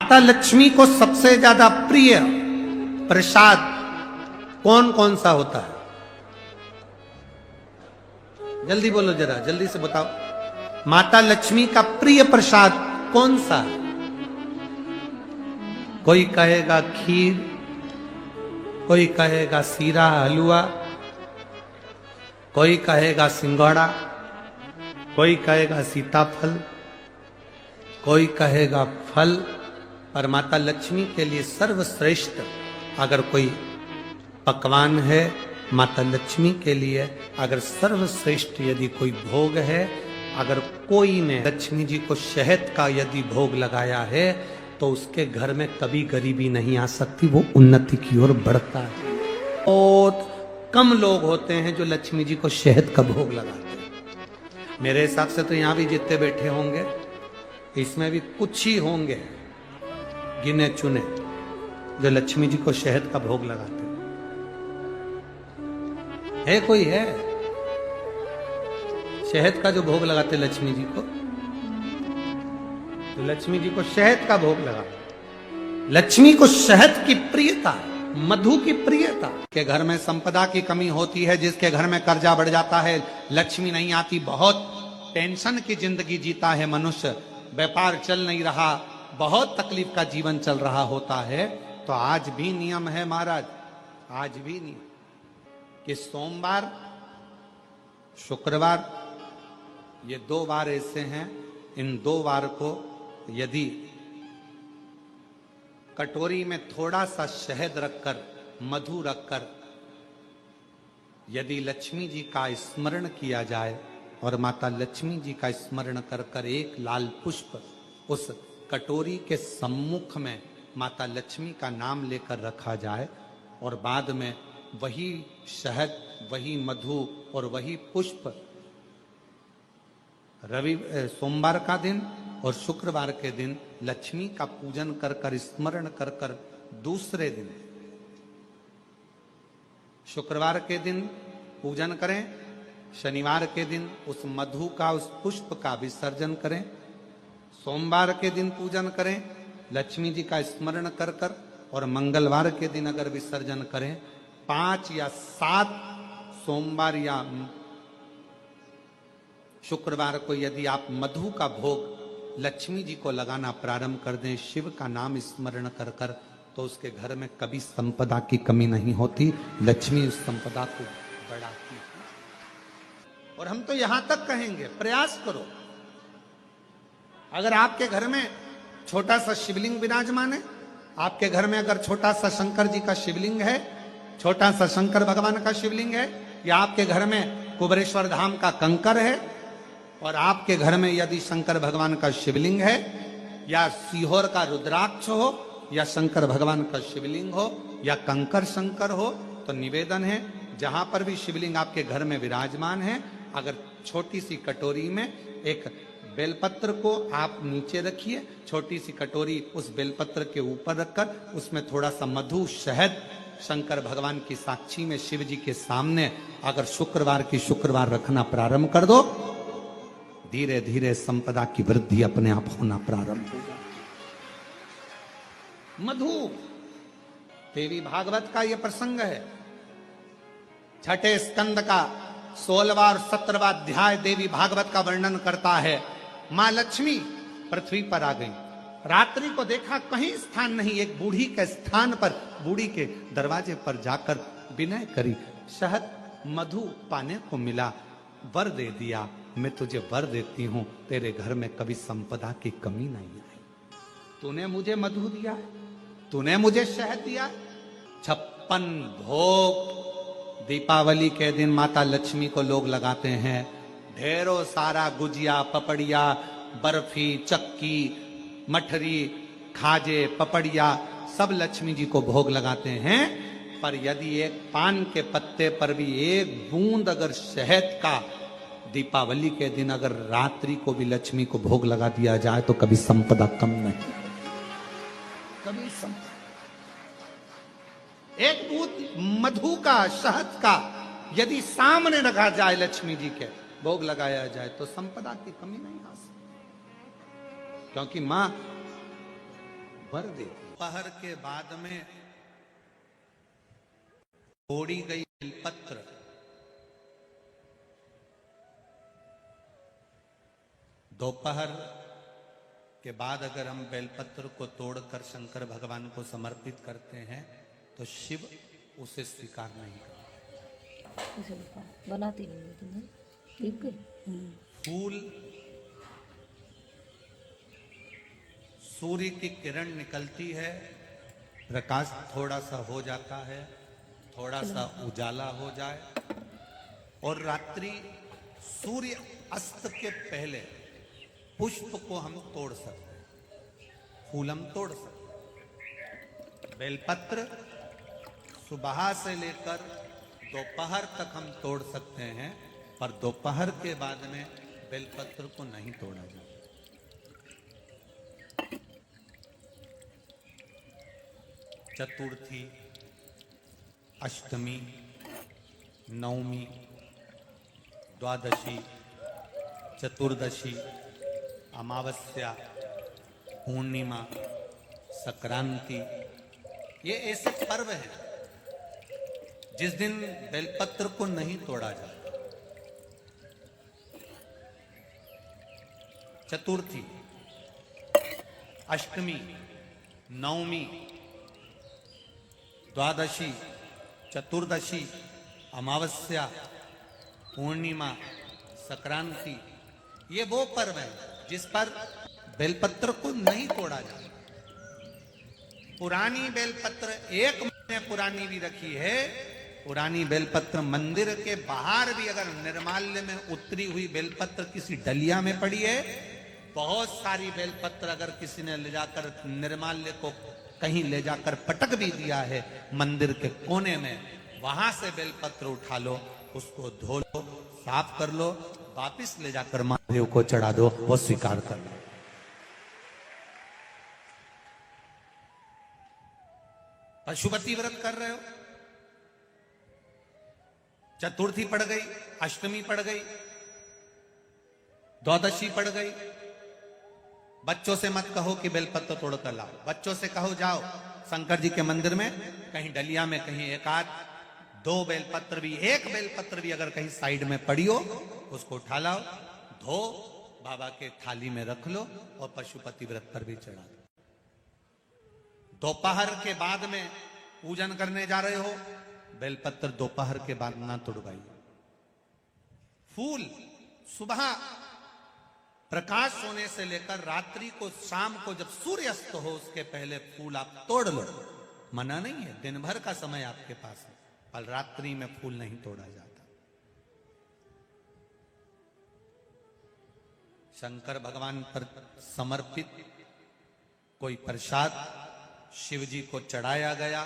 माता लक्ष्मी को सबसे ज्यादा प्रिय प्रसाद कौन कौन सा होता है? जल्दी बोलो जरा, जल्दी से बताओ। माता लक्ष्मी का प्रिय प्रसाद कौन सा है? कोई कहेगा खीर, कोई कहेगा सीरा हलवा, कोई कहेगा सिंघाड़ा, कोई कहेगा सीताफल, कोई कहेगा फल। पर माता लक्ष्मी के लिए सर्वश्रेष्ठ अगर कोई पकवान है, माता लक्ष्मी के लिए अगर सर्वश्रेष्ठ यदि कोई भोग है, अगर कोई ने लक्ष्मी जी को शहद का यदि भोग लगाया है तो उसके घर में कभी गरीबी नहीं आ सकती, वो उन्नति की ओर बढ़ता है। बहुत कम लोग होते हैं जो लक्ष्मी जी को शहद का भोग लगाते हैं। मेरे हिसाब से तो यहां भी जितने बैठे होंगे इसमें भी कुछ ही होंगे गिने चुने जो लक्ष्मी जी को शहद का भोग लगाते है। कोई है शहद का जो भोग लगाते लक्ष्मी जी को? तो लक्ष्मी जी को शहद का भोग लगा। लक्ष्मी को शहद की प्रियता, मधु की प्रियता। के घर में संपदा की कमी होती है, जिसके घर में कर्जा बढ़ जाता है, लक्ष्मी नहीं आती, बहुत टेंशन की जिंदगी जीता है मनुष्य, व्यापार चल नहीं रहा, बहुत तकलीफ का जीवन चल रहा होता है, तो आज भी नियम है महाराज, आज भी नियम कि सोमवार शुक्रवार ये 2 बार ऐसे हैं, इन 2 बार को यदि कटोरी में थोड़ा सा शहद रखकर, मधु रखकर यदि लक्ष्मी जी का स्मरण किया जाए और माता लक्ष्मी जी का स्मरण कर कर एक लाल पुष्प उस कटोरी के सम्मुख में माता लक्ष्मी का नाम लेकर रखा जाए और बाद में वही शहद, वही मधु और वही पुष्प सोमवार का दिन और शुक्रवार के दिन लक्ष्मी का पूजन कर कर, स्मरण कर कर, दूसरे दिन शुक्रवार के दिन पूजन करें, शनिवार के दिन उस मधु का, उस पुष्प का विसर्जन करें, सोमवार के दिन पूजन करें लक्ष्मी जी का स्मरण कर कर, और मंगलवार के दिन अगर विसर्जन करें, 5 या 7 सोमवार या शुक्रवार को यदि आप मधु का भोग लक्ष्मी जी को लगाना प्रारंभ कर दें, शिव का नाम स्मरण कर कर, तो उसके घर में कभी संपदा की कमी नहीं होती, लक्ष्मी उस संपदा को बढ़ाती है। और हम तो यहां तक कहेंगे, प्रयास करो, अगर आपके घर में छोटा सा शिवलिंग विराजमान है, आपके घर में अगर छोटा सा शंकर जी का शिवलिंग है, छोटा सा शंकर भगवान का शिवलिंग है, या आपके घर में कुबेरेश्वर धाम का कंकर है, और आपके घर में यदि शंकर भगवान का शिवलिंग है, या सीहोर का रुद्राक्ष हो, या शंकर भगवान का शिवलिंग हो, या कंकर शंकर हो, तो निवेदन है जहां पर भी शिवलिंग आपके घर में विराजमान है, अगर छोटी सी कटोरी में एक बेलपत्र को आप नीचे रखिए, छोटी सी कटोरी उस बेलपत्र के ऊपर रखकर उसमें थोड़ा सा मधु, शहद, शंकर भगवान की साक्षी में शिव जी के सामने अगर शुक्रवार की शुक्रवार रखना प्रारंभ कर दो, धीरे धीरे संपदा की वृद्धि अपने आप होना प्रारंभ होगा। मधु, देवी भागवत का यह प्रसंग है, छठे स्कंद का 16वां और 17वां अध्याय देवी भागवत का वर्णन करता है। मां लक्ष्मी पृथ्वी पर आ गई, रात्रि को देखा कहीं स्थान नहीं, एक बूढ़ी के स्थान पर, बूढ़ी के दरवाजे पर जाकर विनय करी, शहद मधु पाने को मिला, वर दे दिया, मैं तुझे वर देती हूं, तेरे घर में कभी संपदा की कमी नहीं आई। तूने मुझे मधु दिया है, तूने मुझे शहद दिया है। 56 भोग दीपावली के दिन माता लक्ष्मी को लोग लगाते हैं, ढेरों सारा गुजिया, पपड़िया, बर्फी, चक्की, मठरी, खाजे, पपड़िया सब लक्ष्मी जी को भोग लगाते हैं। पर यदि एक पान के पत्ते पर भी एक बूंद अगर शहद का दीपावली के दिन अगर रात्रि को भी लक्ष्मी को भोग लगा दिया जाए तो कभी संपदा कम नहीं, कभी संपदा। एक बूंद मधु का, शहद का यदि सामने रखा जाए, लक्ष्मी जी के भोग लगाया जाए, तो संपदा की कमी नहीं आ सकती, क्योंकि मां वर देती। पहर के बाद में तोड़ी गई बेलपत्र दोपहर के बाद अगर हम बेलपत्र को तोड़कर शंकर भगवान को समर्पित करते हैं तो शिव उसे स्वीकार नहीं करते। बनाती नहीं ठीक है। फूल सूर्य की किरण निकलती है, प्रकाश थोड़ा सा हो जाता है, थोड़ा सा उजाला हो जाए और रात्रि सूर्य अस्त के पहले पुष्प को हम तोड़ सकते हैं, फूल हम तोड़ सकते हैं। बेलपत्र सुबह से लेकर दोपहर तक हम तोड़ सकते हैं, पर दोपहर के बाद में बेलपत्र को नहीं तोड़ा जाता। चतुर्थी, अष्टमी, नवमी, द्वादशी, चतुर्दशी, अमावस्या, पूर्णिमा, संक्रांति, ये ऐसे पर्व हैं जिस दिन बेलपत्र को नहीं तोड़ा जाता। चतुर्थी, अष्टमी, नवमी, द्वादशी, चतुर्दशी, अमावस्या, पूर्णिमा, संक्रांति, ये वो पर्व है जिस पर बेलपत्र को नहीं तोड़ा जाता। पुरानी बेलपत्र 1 महीने पुरानी भी रखी है। पुरानी बेलपत्र मंदिर के बाहर भी अगर निर्माल्य में उतरी हुई बेलपत्र किसी डलिया में पड़ी है, बहुत सारी बेलपत्र अगर किसी ने ले जाकर निर्माल्य को कहीं ले जाकर पटक भी दिया है मंदिर के कोने में, वहां से बेलपत्र उठा लो, उसको धो लो, साफ कर लो, वापिस ले जाकर महादेव को चढ़ा दो, वो स्वीकार कर लो। पशुपति व्रत कर रहे हो, चतुर्थी पड़ गई, अष्टमी पड़ गई, द्वादशी पड़ गई, बच्चों से मत कहो कि बेलपत्र तोड़ कर लाओ। बच्चों से कहो जाओ शंकर जी के मंदिर में कहीं डलिया में कहीं एक आध 2 बेलपत्र भी, 1 बेलपत्र भी अगर कहीं साइड में पड़ी हो, उसको उठा लाओ, धो, बाबा के थाली में रख लो और पशुपति व्रत पर भी चढ़ा दो। दोपहर के बाद में पूजन करने जा रहे हो, बेलपत्र दोपहर के बाद ना तोड़वाइए। फूल सुबह प्रकाश होने से लेकर रात्रि को, शाम को जब सूर्यास्त हो उसके पहले फूल आप तोड़ लो, मना नहीं है, दिन भर का समय आपके पास है, पर रात्रि में फूल नहीं तोड़ा जाता। शंकर भगवान पर समर्पित कोई प्रसाद शिव जी को चढ़ाया गया,